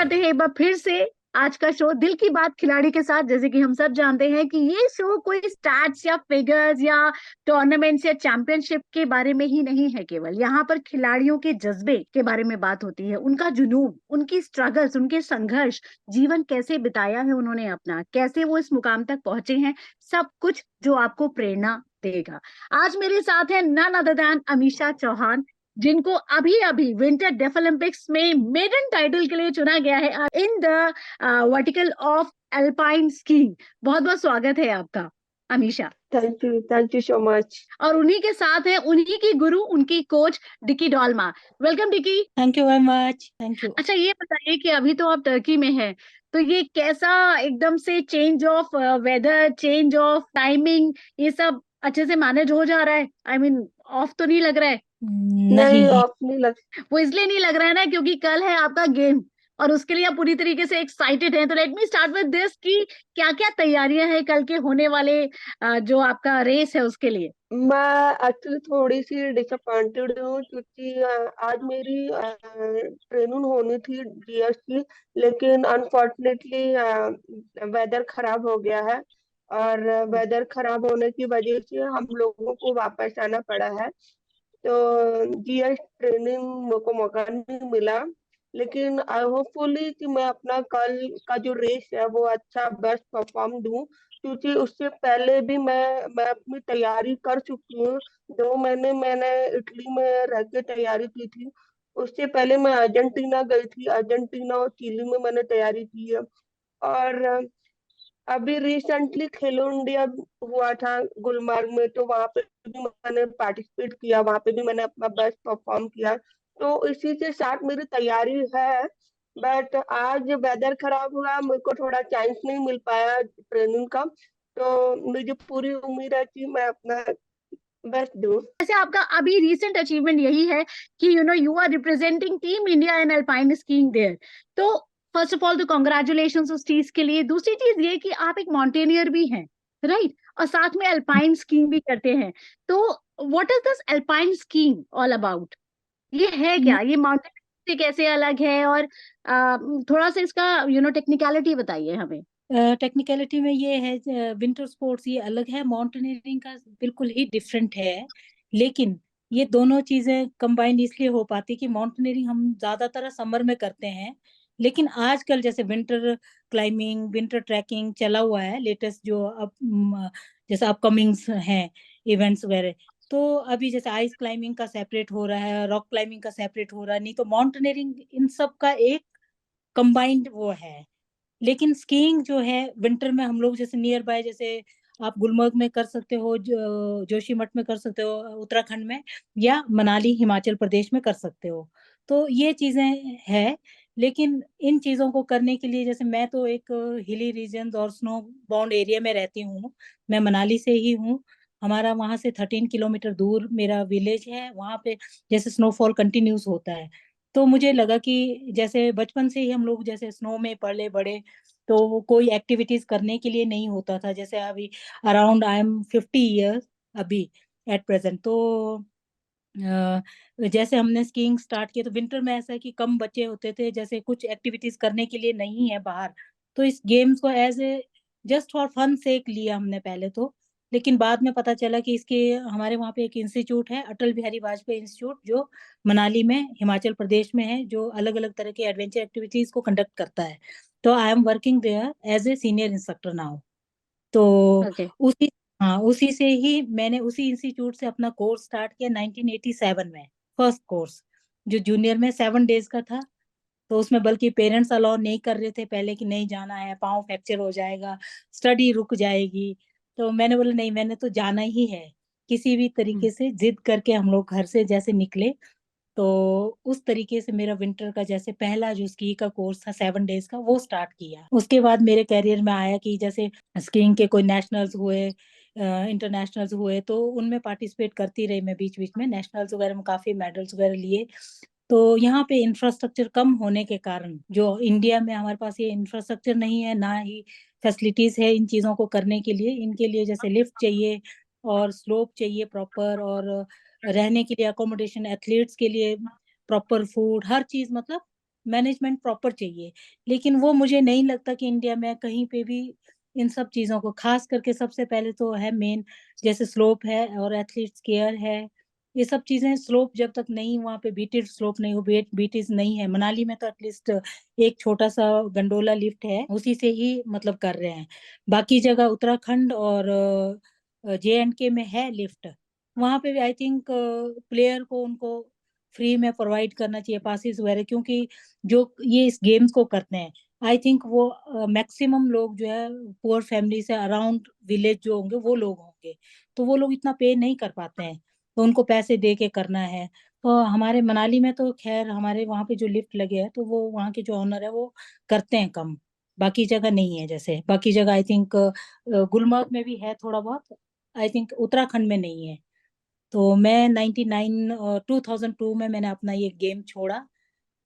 करते हैं एक बार फिर से आज का शो दिल की बात खिलाड़ी के साथ। जैसे कि हम सब जानते हैं कि ये शो कोई स्टैट्स या फिगर्स या टूर्नामेंट्स या चैंपियनशिप के बारे में ही नहीं है। केवल यहाँ पर खिलाड़ियों के जज्बे के बारे में बात होती है, उनका जुनून, उनकी स्ट्रगल्स, उनके संघर्ष, जीवन कैसे बिताया है उन्होंने अपना, कैसे वो इस मुकाम तक पहुंचे हैं, सब कुछ जो आपको प्रेरणा देगा। आज मेरे साथ है none other than Amisha Chauhan, जिनको अभी अभी विंटर डेफ ओलंपिक्स में मेडन टाइटल के लिए चुना गया है in the vertical of alpine skiing. बहुत बहुत स्वागत है आपका Amisha. Thank you so much. और उन्हीं के साथ है उन्हीं की गुरु, उनकी coach Dicky Dolma. Welcome Dicky. Thank you very much. Thank you. अच्छा, ये बताइए कि अभी तो आप टर्की में हैं, तो ये कैसा एकदम से change of weather, change of timing, ये सब अच्छे से मैनेज हो जा रहा है? आई मीन ऑफ तो नहीं लग रहा है? नहीं, नहीं। ऑफ नहीं लग। वो इसलिए नहीं लग रहा है ना क्योंकि कल है आपका गेम और उसके लिए आप पूरी तरीके से एक्साइटेड हैं। तो let me start with this कि क्या क्या तैयारियां हैं कल के होने वाले जो आपका रेस है उसके लिए? मैं एक्चुअली थोड़ी सी डिसअपॉइंटेड हूँ क्योंकि आज मेरी ट्रेनिंग होनी थी जीएस की, लेकिन अनफॉर्चुनेटली वेदर खराब हो गया है। और वेदर खराब होने की वजह से हम लोगों को वापस आना पड़ा है। तो जीएस ट्रेनिंग मेरे को मौका नहीं मिला। लेकिन आई होपफुली कि मैं अपना कल का जो रेस है वो अच्छा बेस्ट परफॉर्म दूं, क्योंकि उससे पहले भी मैं अपनी तैयारी कर चुकी हूँ। 2 महीने मैंने इटली में रह के तैयारी की थी। उससे पहले मैं अर्जेंटीना गई थी, अर्जेंटीना और चिली में मैंने तैयारी की है। और अभी रिसेंटली खेलो इंडिया हुआ था गुलमर्ग में, तो वहां पे भी मैंने पार्टिसिपेट किया, वहां पे भी मैंने अपना बेस्ट परफॉर्म किया। तो इसी के साथ मेरी तैयारी है। बट आज वेदर खराब हुआ, मेरे को थोड़ा चांस नहीं मिल पाया ट्रेनिंग का। तो मुझे पूरी उम्मीद है कि मैं अपना बेस्ट दूँ। वैसे आपका अभी रिसेंट अचीवमेंट यही है कि you are representing team India in alpine skiing there. तो फर्स्ट ऑफ ऑल तो कॉन्ग्रेचुलेशन उस चीज के लिए। दूसरी चीज ये कि आप एक माउंटेनियर भी हैं, राइट? और साथ में अल्पाइन स्कीइंग भी करते हैं। तो what is this alpine skiing all about? ये है क्या? ये माउंटेन से कैसे अलग है? और थोड़ा सा इसका टेक्निकलिटी बताइए हमें। टेक्निकलिटी में ये है, विंटर स्पोर्ट्स ये अलग है, माउंटेनियरिंग का बिल्कुल ही डिफरेंट है। लेकिन ये दोनों चीजें कंबाइंड इसलिए हो पाती कि माउंटेनियरिंग हम ज्यादातर समर में करते हैं, लेकिन आजकल जैसे विंटर क्लाइंबिंग, विंटर ट्रैकिंग चला हुआ है लेटेस्ट, जो अब जैसे अपकमिंग्स हैं इवेंट्स वगैरह। तो अभी जैसे आइस क्लाइंबिंग का सेपरेट हो रहा है, रॉक क्लाइंबिंग का सेपरेट हो रहा है, नहीं तो माउंटेनियरिंग इन सब का एक कंबाइंड वो है। लेकिन स्कीइंग जो है विंटर में हम लोग जैसे नियर बाय, जैसे आप गुलमर्ग में कर सकते हो, जोशीमठ में कर सकते हो उत्तराखंड में, या मनाली हिमाचल प्रदेश में कर सकते हो। तो ये चीजें हैं। लेकिन इन चीजों को करने के लिए, जैसे मैं तो एक हिली रीजन और स्नो बाउंड एरिया में रहती हूँ, मैं मनाली से ही हूँ। हमारा वहां से 13 किलोमीटर दूर मेरा विलेज है, वहां पे जैसे स्नोफॉल कंटिन्यूस होता है। तो मुझे लगा कि जैसे बचपन से ही हम लोग जैसे स्नो में पले बड़े, तो कोई एक्टिविटीज करने के लिए नहीं होता था। जैसे अभी अराउंड आई एम 50 ईयर्स अभी एट प्रेजेंट। तो जैसे हमने स्कीइंग स्टार्ट किया तो विंटर में ऐसा है कि कम बच्चे होते थे, जैसे कुछ एक्टिविटीज करने के लिए नहीं है बाहर। तो इस गेम्स को as a just for fun sake लिया हमने पहले तो। लेकिन बाद में पता चला कि इसके हमारे वहाँ पे एक इंस्टीट्यूट है, अटल बिहारी वाजपेयी इंस्टीट्यूट, जो मनाली में हिमाचल प्रदेश में है, जो अलग अलग तरह के एडवेंचर एक्टिविटीज को कंडक्ट करता है। तो I am working there as a senior instructor now. तो ओके। उसी, हाँ, उसी से ही मैंने उसी इंस्टीट्यूट से अपना कोर्स स्टार्ट किया 1987 में। फर्स्ट कोर्स जो जूनियर में 7 डेज का था। तो उसमें बल्कि पेरेंट्स अलाउ नहीं कर रहे थे पहले कि नहीं जाना है, पाँव फ्रैक्चर हो जाएगा, स्टडी रुक जाएगी। तो मैंने बोला नहीं, मैंने तो जाना ही है। किसी भी तरीके से जिद करके हम लोग घर से जैसे निकले, तो उस तरीके से मेरा विंटर का जैसे पहला जो स्की का कोर्स था 7 डेज का, वो स्टार्ट किया। उसके बाद मेरे करियर में आया कि जैसे स्कीइंग के कोई नेशनल्स हुए, इंटरनेशनल्स हुए, तो उनमें पार्टिसिपेट करती रही मैं बीच बीच में। नेशनल्स वगैरह में काफी मेडल्स वगैरह लिए। तो यहाँ पे इंफ्रास्ट्रक्चर कम होने के कारण, जो इंडिया में हमारे पास ये इंफ्रास्ट्रक्चर नहीं है, ना ही फैसिलिटीज है इन चीजों को करने के लिए। इनके लिए जैसे लिफ्ट चाहिए और स्लोप चाहिए प्रॉपर, और रहने के लिए अकोमोडेशन, एथलीट्स के लिए प्रॉपर फूड, हर चीज मतलब मैनेजमेंट प्रॉपर चाहिए, लेकिन वो मुझे नहीं लगता कि इंडिया में कहीं पे भी इन सब चीजों को, खास करके सबसे पहले तो है मेन, जैसे स्लोप है और एथलीट्स केयर है, ये सब चीजें। स्लोप जब तक नहीं, वहाँ पे बीटेड स्लोप नहीं हो, बीटीज नहीं है, मनाली में तो एटलीस्ट एक छोटा सा गंडोला लिफ्ट है, उसी से ही मतलब कर रहे हैं। बाकी जगह उत्तराखंड और JNK में है लिफ्ट, वहां पे भी आई थिंक प्लेयर को उनको फ्री में प्रोवाइड करना चाहिए पासिस वगैरह, क्योंकि जो ये इस गेम्स को करते हैं, आई थिंक वो मैक्सिमम लोग जो है पुअर फैमिली से अराउंड विलेज जो होंगे वो लोग होंगे, तो वो लोग इतना पे नहीं कर पाते हैं, तो उनको पैसे दे के करना है। तो हमारे मनाली में तो खैर हमारे वहाँ पे जो लिफ्ट लगे हैं तो वो वहाँ के जो ऑनर है वो करते हैं कम, बाकी जगह नहीं है। जैसे बाकी जगह आई थिंक गुलमर्ग में भी है थोड़ा बहुत, आई थिंक उत्तराखंड में नहीं है। तो मैं 2002 में मैंने अपना ये गेम छोड़ा।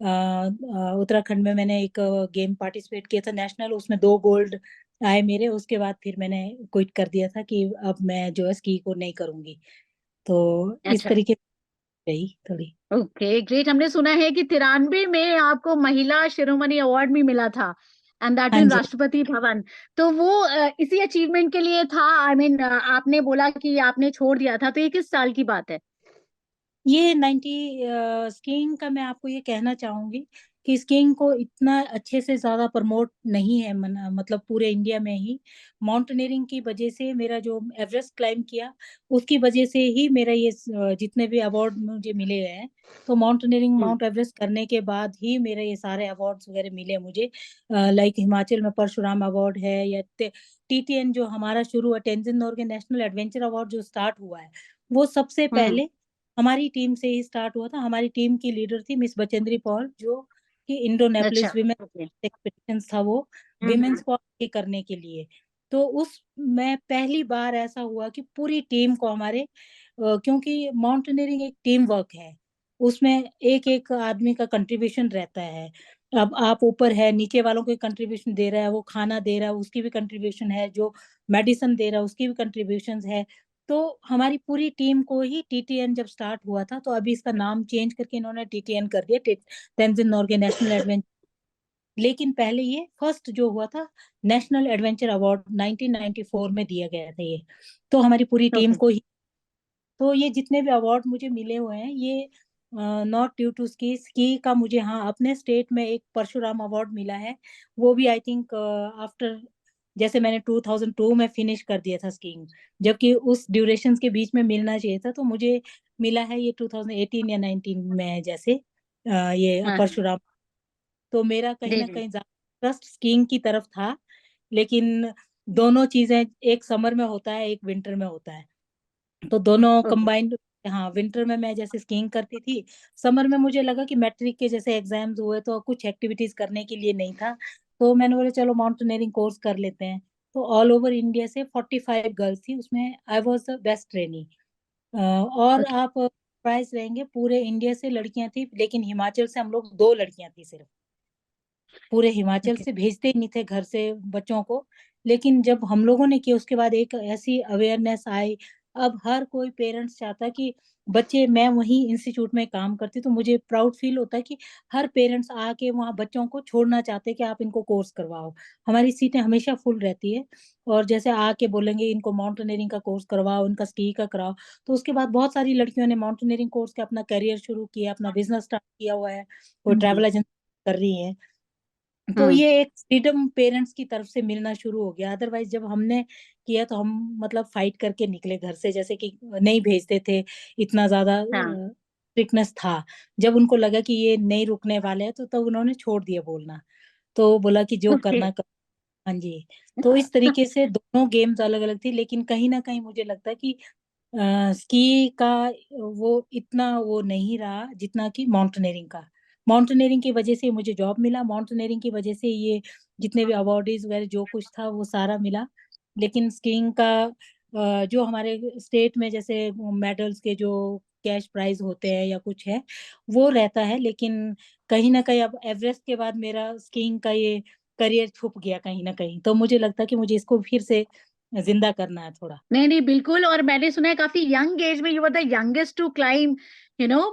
उत्तराखंड में मैंने एक गेम पार्टिसिपेट किया था नेशनल, उसमें 2 गोल्ड आए मेरे, उसके बाद फिर मैंने क्विट कर दिया था कि अब मैं जो है स्की को नहीं करूंगी। तो इस अच्छा। तरीके से रही थोड़ी। Okay great. हमने सुना है कि 93 में आपको महिला शिरोमणि अवार्ड भी मिला था, एंड दैट हाँ इन जी। राष्ट्रपति भवन। तो वो इसी अचीवमेंट के लिए था? आई मीन आपने बोला कि आपने छोड़ दिया था, तो ये किस साल की बात है? ये 90 स्कीइंग का मैं आपको ये कहना चाहूंगी कि स्कीइंग को इतना अच्छे से ज्यादा प्रमोट नहीं है, मतलब पूरे इंडिया में ही। माउंटेनियरिंग की वजह से मेरा जो एवरेस्ट क्लाइम किया, उसकी वजह से ही मेरा ये जितने भी अवार्ड मुझे मिले हैं, तो माउंटेनियरिंग हम्म। माउंट एवरेस्ट करने के बाद ही मेरे ये सारे अवार्ड्स वगैरह मिले मुझे। लाइक हिमाचल में परशुराम अवार्ड है, या TTN जो हमारा शुरू हुआ, Tenzing Norgay national adventure award जो स्टार्ट हुआ है, वो सबसे हम्म। पहले हमारी टीम से ही स्टार्ट हुआ था। हमारी टीम की लीडर थी मिस बचेंद्री पॉल, जो कि अच्छा। इंडोनेपलिस विमेन ओके। एक्सपीडिशन था वो, विमेन्स को आगे करने के लिए। तो उस में पहली बार ऐसा हुआ कि पूरी टीम को हमारे क्योंकि माउंटेनियरिंग एक टीम वर्क है, उसमें एक एक आदमी का कंट्रीब्यूशन रहता है। अब आप ऊपर है, नीचे वालों को कंट्रीब्यूशन दे रहा है, वो खाना दे रहा है उसकी भी कंट्रीब्यूशन है, जो मेडिसिन दे रहा है उसकी भी कंट्रीब्यूशन है। तो हमारी पूरी टीम को ही TTN जब स्टार्ट हुआ था, तो अभी इसका नाम चेंज करके इन्होंने TTN कर दिया, तेंजिन नोर्गे नेशनल एडवेंचर। लेकिन पहले ये फर्स्ट जो हुआ था, नेशनल एडवेंचर अवार्ड 1994 में दिया गया था ये, तो हमारी पूरी टीम ओके। को ही। तो ये जितने भी अवार्ड मुझे मिले हुए हैं, ये not due to ski, ski का मुझे हाँ अपने स्टेट में एक परशुराम अवार्ड मिला है, वो भी आई थिंक आफ्टर, जैसे मैंने 2002 में फिनिश कर दिया था स्कीइंग, जबकि उस ड्यूरेशन के बीच में मिलना चाहिए था, तो मुझे मिला है ये 2018 या 19 में, जैसे ये हाँ हाँ। परशुराम। तो मेरा कहीं जी ना जी। कहीं ज्यादा इंटरेस्ट स्कीइंग की तरफ था, लेकिन दोनों चीजें, एक समर में होता है एक विंटर में होता है, तो दोनों ओके। कंबाइंड। हाँ, विंटर में मैं जैसे स्कीइंग करती थी, समर में मुझे लगा कि मैट्रिक के जैसे एग्जाम्स हुए तो कुछ एक्टिविटीज करने के लिए नहीं था, तो मैंने बोला चलो माउंटेनियरिंग कोर्स कर लेते हैं। तो ऑल ओवर इंडिया से 45 गर्ल्स थी उसमें, I was the best trainee. और ओके। आप प्राइज रहेंगे, पूरे इंडिया से लड़कियां थी, लेकिन हिमाचल से हम लोग 2 लड़कियां थी सिर्फ, पूरे हिमाचल ओके। से भेजते ही नहीं थे घर से बच्चों को। लेकिन जब हम लोगों ने किया, उसके बाद एक ऐसी अवेयरनेस आई, अब हर कोई पेरेंट्स चाहता है कि बच्चे, मैं वहीं इंस्टीट्यूट में काम करती तो मुझे प्राउड फील होता है कि हर पेरेंट्स आके वहाँ बच्चों को छोड़ना चाहते हैं कि आप इनको कोर्स करवाओ। हमारी सीटें हमेशा फुल रहती है, और जैसे आके बोलेंगे इनको माउंटेनियरिंग का कोर्स करवाओ, इनका स्की का कराओ, तो उसके बाद बहुत सारी लड़कियों ने माउंटेनियरिंग कोर्स के अपना करियर शुरू किया, अपना बिजनेस स्टार्ट किया हुआ है, कोई हम्म। ट्रैवल एजेंसी कर रही है। तो हम्म। ये एक फ्रीडम पेरेंट्स की तरफ से मिलना शुरू हो गया, अदरवाइज जब हमने किया तो हम मतलब फाइट करके निकले घर से, जैसे कि नहीं भेजते थे, इतना ज्यादा हाँ। स्ट्रिक्टनेस था। जब उनको लगा कि ये नहीं रुकने वाले हैं, तो तब उन्होंने छोड़ दिया बोलना, तो बोला कि जो ओके। करना कर। हाँ जी। तो इस तरीके से दोनों गेम्स अलग अलग थी, लेकिन कहीं ना कहीं मुझे लगता है कि स्की का वो इतना वो नहीं रहा जितना कि माउंटेनियरिंग का। माउंटेनियरिंग की वजह से मुझे जॉब मिला, माउंटेनियरिंग की वजह से ये जितने भी अवार्डीज वगैरह जो कुछ था वो सारा मिला। लेकिन स्कीइंग का जो हमारे स्टेट में जैसे मेडल्स के जो कैश प्राइज होते हैं या कुछ है, वो रहता है। लेकिन कहीं ना कहीं अब एवरेस्ट के बाद मेरा स्कीइंग का ये करियर छुप गया कहीं ना कहीं, तो मुझे लगता है कि मुझे इसको फिर से जिंदा करना है थोड़ा। नहीं नहीं बिल्कुल, और मैंने सुना है काफी यंग एज में you were the youngest to climb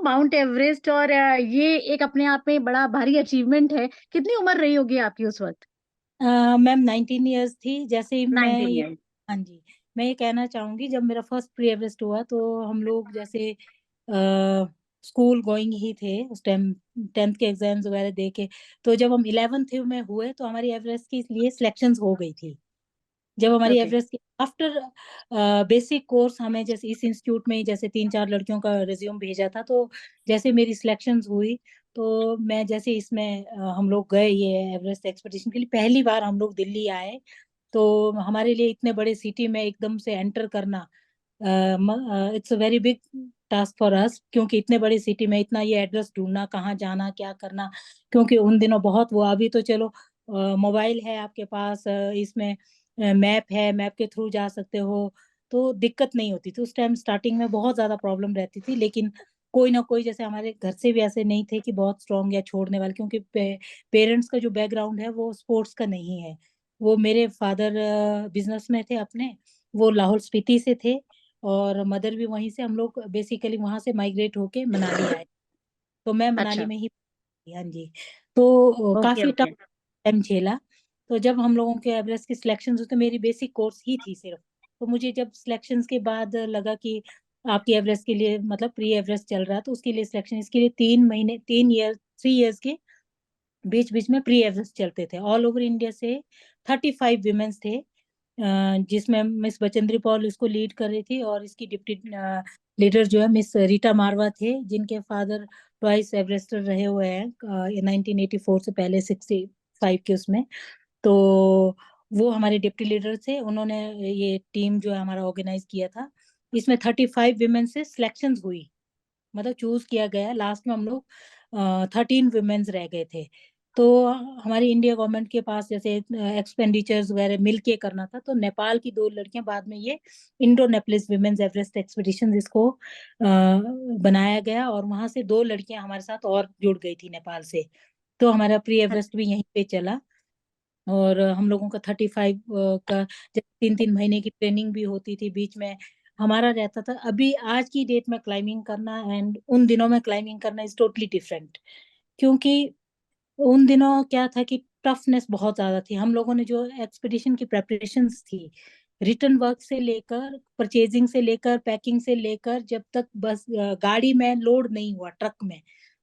Mount Everest, और ये एक अपने आप में बड़ा भारी अचीवमेंट है। कितनी उम्र रही होगी आपकी उस वक्त? मैम 19 ईयर्स थी। जैसे ही मैं 19 ये, ईयर हाँ जी, मैं ये कहना चाहूंगी, जब मेरा फर्स्ट प्री एवरेस्ट हुआ तो हम लोग जैसे स्कूल गोइंग ही थे उस टाइम, 10th के एग्जाम्स वगैरह दे के। तो जब हम 11th में हुए तो हमारी एवरेस्ट के लिए सिलेक्शंस हो गई थी। जब हमारी ओके। एवरेस्ट के आफ्टर बेसिक कोर्स, हमें जैसे इस इंस्टीट्यूट में ही जैसे 3-4 लड़कियों का रिज्यूम भेजा था, तो जैसे मेरी सिलेक्शंस हुई तो मैं जैसे इसमें हम लोग गए ये एवरेस्ट एक्सपीडिशन के लिए। पहली बार हम लोग दिल्ली आए, तो हमारे लिए इतने बड़े सिटी में एकदम से एंटर करना, it's a very big task for us, क्योंकि इतने बड़े सिटी में इतना ये एड्रेस ढूंढना, कहाँ जाना क्या करना। क्योंकि उन दिनों बहुत वो, अभी तो चलो मोबाइल है आपके पास, इसमें मैप है, मैप के थ्रू जा सकते हो, तो दिक्कत नहीं होती थी। उस टाइम स्टार्टिंग में बहुत ज्यादा प्रॉब्लम रहती थी, लेकिन कोई ना कोई, जैसे हमारे घर से भी ऐसे नहीं थे कि बहुत स्ट्रांग या छोड़ने वाले, क्योंकि पेरेंट्स का जो बैकग्राउंड है वो स्पोर्ट्स का नहीं है। वो मेरे फादर बिजनेस में थे अपने, वो लाहौल स्पीति से थे, और मदर भी वहीं से। हम लोग बेसिकली वहां से माइग्रेट होके मनाली आए, तो मैं मनाली अच्छा। में ही, हाँ जी। तो ओके काफी टफ ओके। टाइम झेला। तो जब हम लोगों के एवरेस्ट की सिलेक्शन हुई तो मेरी बेसिक कोर्स ही थी सिर्फ। तो मुझे जब सिलेक्शंस के बाद लगा कि आपकी एवरेस्ट के लिए, मतलब प्री एवरेस्ट चल रहा है, तो उसके लिए सिलेक्शन, इसके लिए 3 महीने, 3 ईयर, 3 ईयर्स के बीच बीच में प्री एवरेस्ट चलते थे। ऑल ओवर इंडिया से 35 विमेन्स थे, जिसमें मिस बचेंद्री पॉल इसको लीड कर रही थी, और इसकी डिप्टी लीडर जो है मिस रीटा मारवा थे, जिनके फादर ट्वाइस एवरेस्टर रहे हुए हैं 1984 से पहले 65 के उसमें। तो वो हमारे डिप्टी लीडर थे, उन्होंने ये टीम जो है हमारा ऑर्गेनाइज किया था। इसमें 35 विमेन से सिलेक्शन हुई, मतलब चूज किया गया। लास्ट में हम लोग 13 वुमेन्स रह गए थे। तो हमारी इंडिया गवर्नमेंट के पास जैसे एक्सपेंडिचर्स वगैरह मिलके करना था, तो नेपाल की 2 लड़कियां, बाद में ये इंडो नेपलिस वुमेन्स एवरेस्ट एक्सपीडिशन इसको बनाया गया, और वहां से 2 लड़कियां हमारे साथ और जुड़ गई थी नेपाल से। तो हमारा प्री एवरेस्ट भी यहीं पे चला। और हम लोगों का 35 का, जब 3-3 महीने की ट्रेनिंग भी होती थी बीच में हमारा रहता था। अभी आज की डेट में क्लाइंबिंग करना एंड उन दिनों में क्लाइंबिंग करना इज टोटली डिफरेंट। क्योंकि उन दिनों क्या था कि टफनेस बहुत ज्यादा थी। हम लोगों ने जो एक्सपीडिशन की प्रेपरेशंस थी, रिटर्न वर्क से लेकर, परचेजिंग से लेकर, पैकिंग से लेकर, जब तक बस गाड़ी में लोड नहीं हुआ ट्रक में,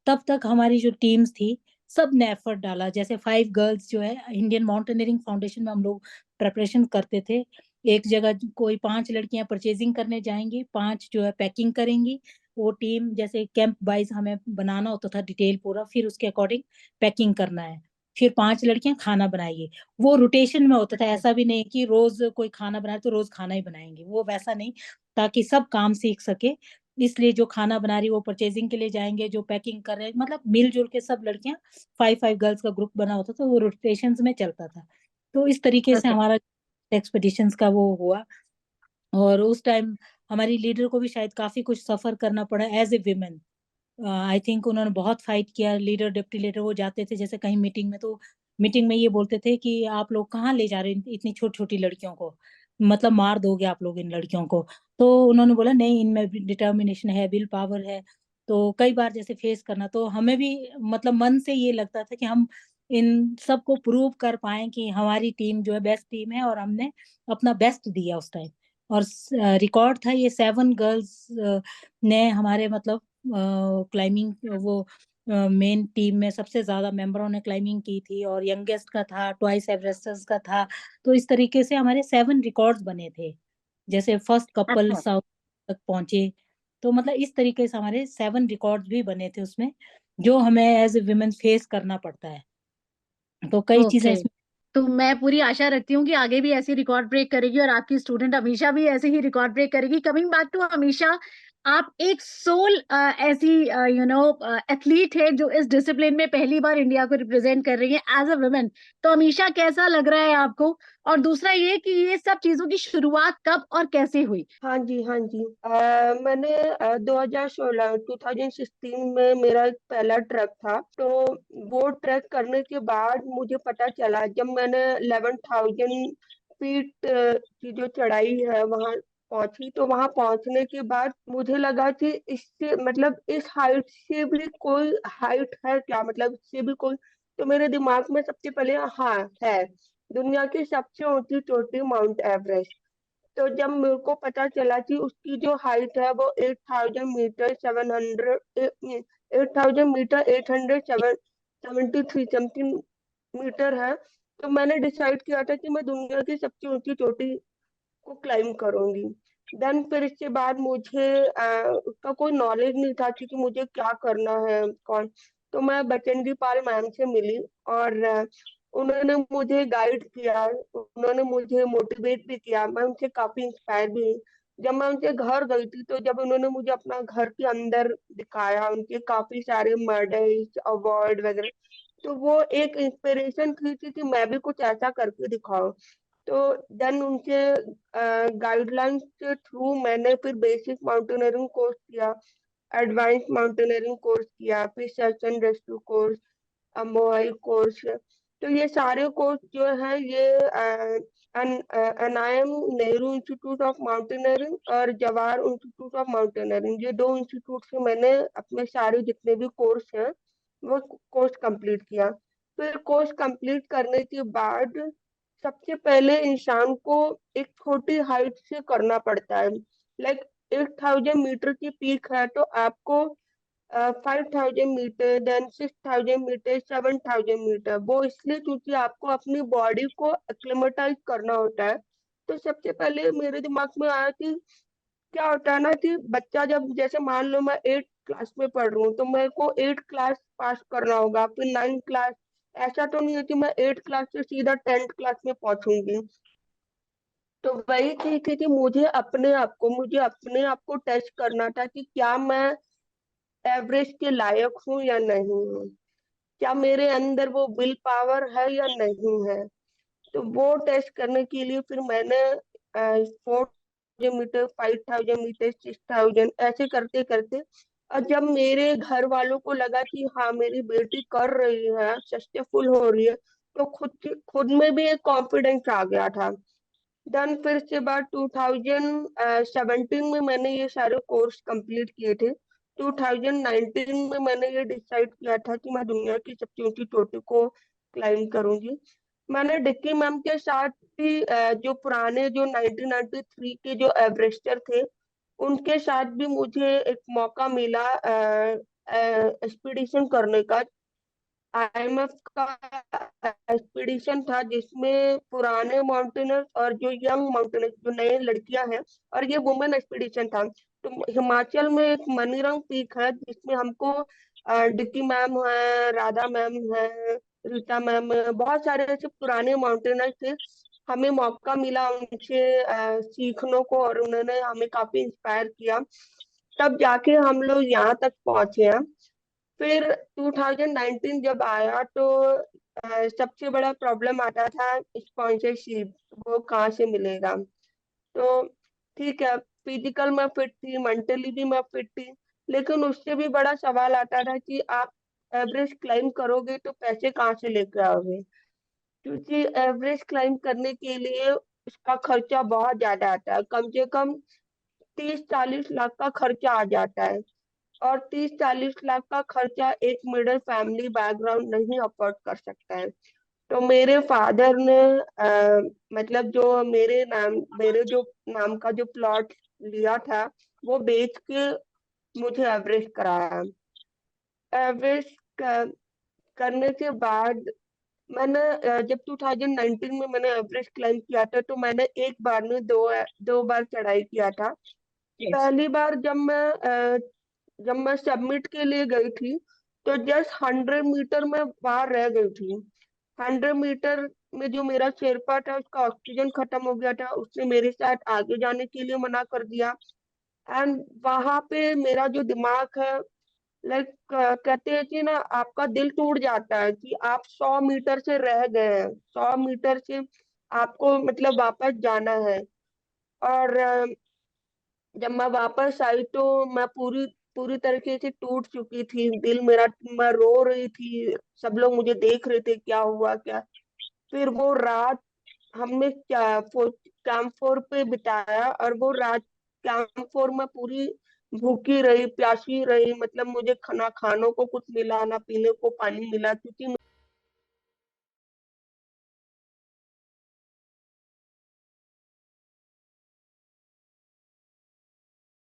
तब तक हमारी जो टीम्स थी सब ने एफर्ट डाला। जैसे 5 गर्ल्स जो है इंडियन माउंटेनियरिंग फाउंडेशन में हम लोग प्रेपरेशन करते थे। एक जगह कोई 5 लड़कियां परचेजिंग करने जाएंगी, 5 जो है पैकिंग करेंगी। वो टीम जैसे कैंप वाइज हमें बनाना होता था डिटेल पूरा, फिर उसके अकॉर्डिंग पैकिंग करना है। फिर 5 लड़कियां खाना बनाएगी। वो रोटेशन में होता था, ऐसा भी नहीं कि रोज कोई खाना बनाए तो रोज खाना ही बनाएंगे, वो वैसा नहीं, ताकि सब काम सीख सके। इसलिए जो खाना बना रही वो परचेजिंग के लिए जाएंगे, जो पैकिंग कर रहे हैं, मतलब मिलजुल के सब लड़कियां, 5-5 गर्ल्स का ग्रुप बना होता था, वो रोटेशंस में चलता था। तो इस तरीके से ओके। हमारा एक्सपेडिशंस का वो हुआ। और उस टाइम हमारी लीडर को भी शायद काफी कुछ सफर करना पड़ा as a women. I think उन्होंने बहुत फाइट किया। लीडर डिप्टी लीडर वो जाते थे जैसे कहीं मीटिंग में, तो मीटिंग में ये बोलते थे कि आप लोग कहाँ ले जा रहे हैं इतनी छोटी छोटी लड़कियों को, मतलब मार दोगे आप लोग इन लड़कियों को। तो उन्होंने बोला नहीं, इनमें डिटर्मिनेशन है, विल पावर है। तो कई बार जैसे फेस करना, तो हमें भी मतलब मन से ये लगता था कि हम इन सबको प्रूव कर पाए कि हमारी टीम जो है बेस्ट टीम है, और हमने अपना बेस्ट दिया उस टाइम। और रिकॉर्ड था ये 7 गर्ल्स ने हमारे मतलब क्लाइंबिंग, वो मेन टीम में सबसे ज्यादा मेंबरों ने क्लाइंबिंग की थी, और यंगेस्ट का था, ट्वाइस एवरेस्टर्स का था। तो इस तरीके से हमारे 7 रिकॉर्ड्स बने थे। जैसे फर्स्ट कपल अच्छा। साउथ तक पहुंचे, तो मतलब इस तरीके से हमारे 7 रिकॉर्ड्स भी बने थे उसमें, जो हमें एज ए वुमेन फेस करना पड़ता है। तो कई चीजें ओके। इसमें। तो मैं पूरी आशा रखती हूँ कि आगे भी ऐसी रिकॉर्ड ब्रेक करेगी, और आपकी स्टूडेंट अमीशा भी ऐसे ही रिकॉर्ड ब्रेक करेगी। कमिंग बैक टू अमीशा, आप एक सोल ऐसी एथलीट है जो इस डिसिप्लिन में पहली बार इंडिया को रिप्रेजेंट कर रही है एज अ वुमेन। तो अमीशा, कैसा लग रहा है आपको? और दूसरा ये कि ये सब चीजों की शुरुआत कब और कैसे हुई? हाँ जी, हाँ जी। मैंने 2016 2016 में मेरा एक पहला ट्रैक था। तो वो ट्रैक करने के बाद मुझे पता चला, जब मैंने 11,000 फीट की जो चढ़ाई है वहां पहुंची। तो वहां पहुंचने के बाद मुझे लगा कि इससे मतलब इस हाइट से भी कोई हाइट है क्या, मतलब इससे भी कोई। तो मेरे दिमाग में सबसे पहले हाँ है, दुनिया की सबसे ऊंची चोटी माउंट एवरेस्ट। तो जब मेरे को पता चला कि उसकी जो हाइट है वो 8,000 मीटर 8,000 मीटर 873 समथिंग मीटर है। तो मैंने डिसाइड किया था कि मैं दुनिया की सबसे ऊंची चोटी को क्लाइंब करूंगी। देन फिर इसके बाद मुझे उसका कोई नॉलेज नहीं था कि मुझे क्या करना है कौन। तो मैं बचेंद्री पाल मैम से मिली और उन्होंने मुझे गाइड किया, उन्होंने मुझे मोटिवेट भी किया, मैं उनसे काफी इंस्पायर भी हुई। जब मैं उनके घर गई थी तो जब उन्होंने मुझे अपना घर के अंदर दिखाया, उनके काफी सारे मेडल्स अवार्ड वगैरह, तो वो एक इंस्पिरेशन थी कि मैं भी कुछ ऐसा करके दिखाऊं। तो देन उनके गाइडलाइंस के थ्रू मैंने फिर बेसिक माउंटेनियरिंग कोर्स किया, एडवांस माउंटेनियरिंग कोर्स किया, फिर search and rescue course, mobile course. तो ये सारे कोर्स जो है ये NIM Nehru institute of mountaineering और जवाहर इंस्टीट्यूट ऑफ माउंटेनियरिंग, ये दो इंस्टीट्यूट से मैंने अपने सारे जितने भी कोर्स हैं वो कोर्स कंप्लीट किया। फिर कोर्स कंप्लीट करने के बाद सबसे पहले इंसान को एक छोटी हाइट से करना पड़ता है। लाइक 8,000 मीटर की पीक है तो आपको 5,000 मीटर, देन 6,000 मीटर, 7,000 मीटर, वो इसलिए क्योंकि आपको अपनी बॉडी को एक्लेमेटाइज करना होता है। तो सबसे पहले मेरे दिमाग में आया कि क्या होता है ना कि बच्चा जब, जैसे मान लो मैं 8 क्लास में पढ़ रही हूँ तो मेरे को 8 क्लास पास करना होगा, फिर 9 क्लास। ऐसा तो नहीं है कि मैं 8 क्लास से सीधा 10th क्लास में पहुंचूंगी। तो वही चीज थी कि मुझे अपने आप को टेस्ट करना था कि क्या मैं एवरेज के लायक हूँ या नहीं हूँ, क्या मेरे अंदर वो विल पावर है या नहीं है। तो वो टेस्ट करने के लिए फिर मैंने 4,000 मीटर, 5,000 मीटर, 6,000 ऐसे करते करते, और जब मेरे घर वालों को लगा कि हाँ मेरी बेटी कर रही है, सक्सेसफुल हो रही है, तो खुद में भी एक कॉन्फिडेंस आ गया था। देन फिर इसके बाद 2017 में मैंने ये सारे कोर्स कंप्लीट किए थे। 2019 में मैंने ये डिसाइड किया था कि मैं दुनिया की सबसे ऊंची चोटी को क्लाइंब करूंगी। मैंने डिक्की मैम के साथ भी जो पुराने जो 1993 के जो एवरेस्टर थे उनके साथ भी मुझे एक मौका मिला एक्सपीडिशन करने का। आईएमएफ का एक्सपीडिशन था जिसमें पुराने माउंटेनर्स और जो यंग माउंटेनर्स, जो नए लड़कियां हैं, और ये वुमेन एक्सपीडिशन था। तो हिमाचल में एक मनीरंग पीक है जिसमें हमको डिक्की मैम है, राधा मैम है, रीता मैम है, बहुत सारे ऐसे पुराने माउंटेनर्स थे। हमें मौका मिला उनसे सीखने को और उन्होंने हमें काफी इंस्पायर किया, तब जाके हम लोग यहाँ तक पहुंचे हैं। फिर 2019 जब आया तो सबसे बड़ा प्रॉब्लम आता था स्पॉन्सरशिप, वो कहाँ से मिलेगा। तो ठीक है, फिजिकल में फिट थी, मेंटली भी मैं फिट थी, लेकिन उससे भी बड़ा सवाल आता था कि आप एवरेज क्लाइम करोगे तो पैसे कहाँ से लेकर आओगे, क्योंकि एवरेज क्लाइम करने के लिए उसका खर्चा बहुत ज्यादा आता है, कम से कम 30-40 लाख का खर्चा आ जाता है। और 30-40 लाख का खर्चा एक मिडिल फैमिली बैकग्राउंड नहीं अफोर्ड कर सकता है। तो मेरे फादर ने मतलब जो मेरे जो नाम का जो प्लॉट लिया था वो बेच के मुझे एवरेज कराया। एवरेज करने के बाद मैंने जब 2019 में मैंने एवरेस्ट क्लाइम किया था तो मैंने एक बार में दो बार चढ़ाई किया था। यस। पहली बार जब मैं सबमिट के लिए गई थी तो जस्ट 100 मीटर में बाहर रह गई थी। 100 मीटर में जो मेरा शेरपा था उसका ऑक्सीजन खत्म हो गया था, उसने मेरे साथ आगे जाने के लिए मना कर दिया। एंड वहां पे मेरा जो दिमाग है, लाइक कहते हैं कि ना आपका दिल टूट जाता है कि आप 100 मीटर से रह गए हैं, 100 मीटर से आपको मतलब वापस जाना है। और जब मैं वापस आई तो मैं पूरी पूरी तरीके से टूट चुकी थी, दिल मेरा, मैं रो रही थी, सब लोग मुझे देख रहे थे क्या हुआ क्या। फिर वो रात हमने कैंप फोर पे बिताया, और वो रात कैंप फोर में पूरी भूखी रही, प्यासी रही। मतलब मुझे खाना खानों को कुछ मिला, ना पीने को पानी मिला, क्योंकि